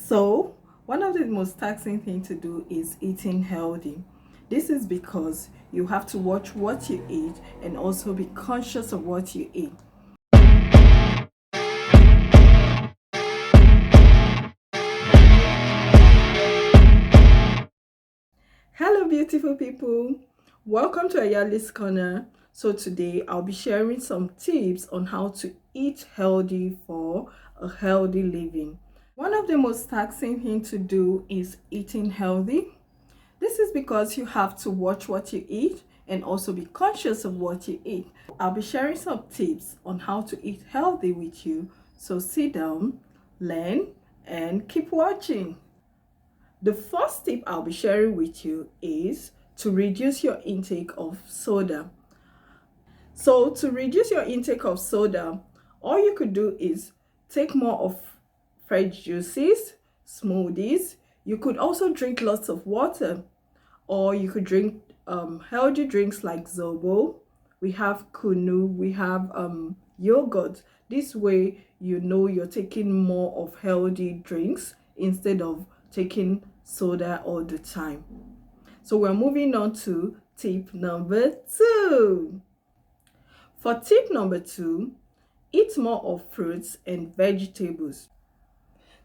So, one of the most taxing things to do is eating healthy. This is because you have to watch what you eat and also be conscious of what you eat. Hello, beautiful people. Welcome to Ayali's Corner. So, today I'll be sharing some tips on how to eat healthy for a healthy living. One of the most taxing things to do is eating healthy. This is because you have to watch what you eat and also be conscious of what you eat. I'll be sharing some tips on how to eat healthy with you. So sit down, learn, and keep watching. The first tip I'll be sharing with you is to reduce your intake of soda. So to reduce your intake of soda, all you could do is take more of fresh juices, smoothies. You could also drink lots of water, or you could drink healthy drinks like zobo. We have kunu, we have yogurt. This way you know you're taking more of healthy drinks instead of taking soda all the time. So we're moving on to tip number 2. For tip number 2, eat more of fruits and vegetables.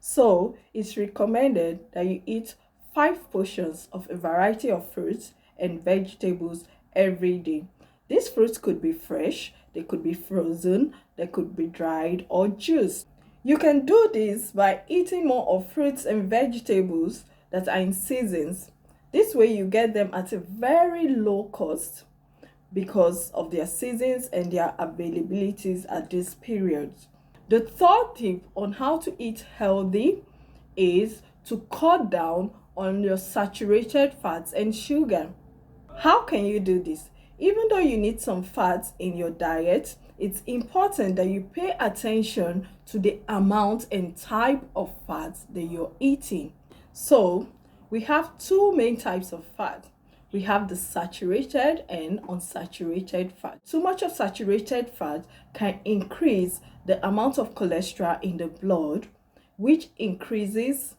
So it's recommended that you eat 5 portions of a variety of fruits and vegetables every day. These fruits could be fresh, they could be frozen, they could be dried or juiced. You can do this by eating more of fruits and vegetables that are in seasons. This way you get them at a very low cost because of their seasons and their availabilities at this period. The third tip on how to eat healthy is to cut down on your saturated fats and sugar. How can you do this? Even though you need some fats in your diet, it's important that you pay attention to the amount and type of fats that you're eating. So, we have 2 main types of fat. We have the saturated and unsaturated fat. Too much of saturated fat can increase the amount of cholesterol in the blood, which increases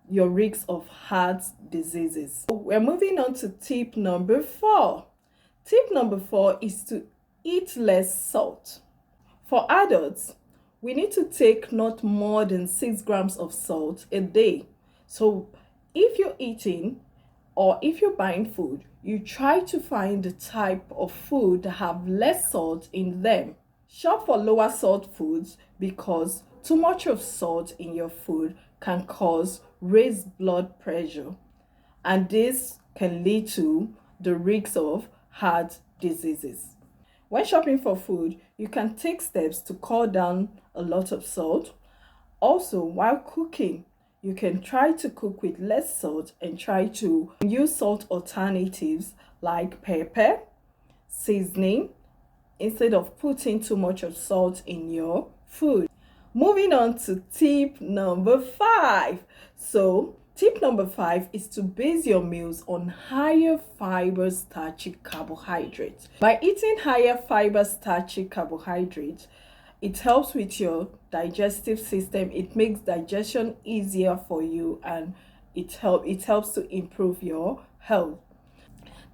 your risk of heart diseases. We're moving on to tip number 4. Tip number 4 is to eat less salt. For adults, we need to take not more than 6 grams of salt a day. So if you're eating or if you're buying food, you try to find the type of food that have less salt in them. Shop for lower salt foods because too much of salt in your food can cause raised blood pressure, and this can lead to the risk of heart diseases. When shopping for food, you can take steps to cut down a lot of salt. Also, while cooking, you can try to cook with less salt and try to use salt alternatives like pepper, seasoning, instead of putting too much of salt in your food. Moving on to tip number 5. So, tip number 5 is to base your meals on higher fiber starchy carbohydrates. By eating higher fiber starchy carbohydrates, it helps with your digestive system. It makes digestion easier for you, and it helps to improve your health.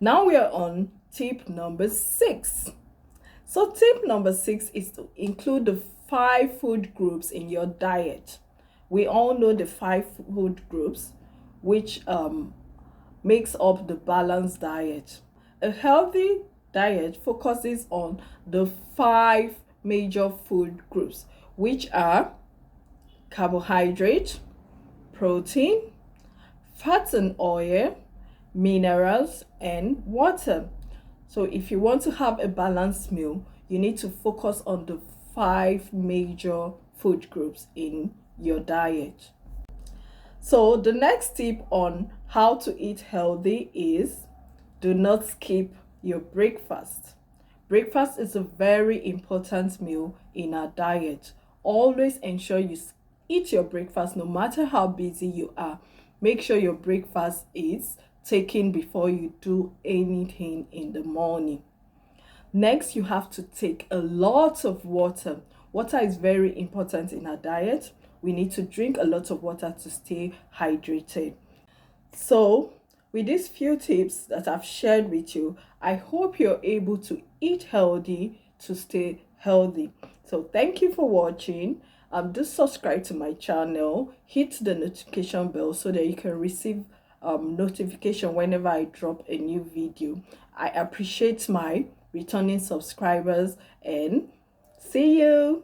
Now we are on tip number 6. So tip number 6 is to include the 5 food groups in your diet. We all know the 5 food groups, which makes up the balanced diet. A healthy diet focuses on the 5 major food groups, which are carbohydrate, protein, fats and oil, minerals, and water. So if you want to have a balanced meal, you need to focus on the 5 major food groups in your diet. So the next tip on how to eat healthy is do not skip your breakfast. Breakfast is a very important meal in our diet. Always ensure you eat your breakfast no matter how busy you are. Make sure your breakfast is taken before you do anything in the morning. Next, you have to take a lot of water. Water is very important in our diet. we need to drink a lot of water to stay hydrated. So with these few tips that I've shared with you, I hope you're able to eat healthy to stay healthy. So thank you for watching. Do subscribe to my channel, hit the notification bell so that you can receive notification whenever I drop a new video. I appreciate my returning subscribers, and see you.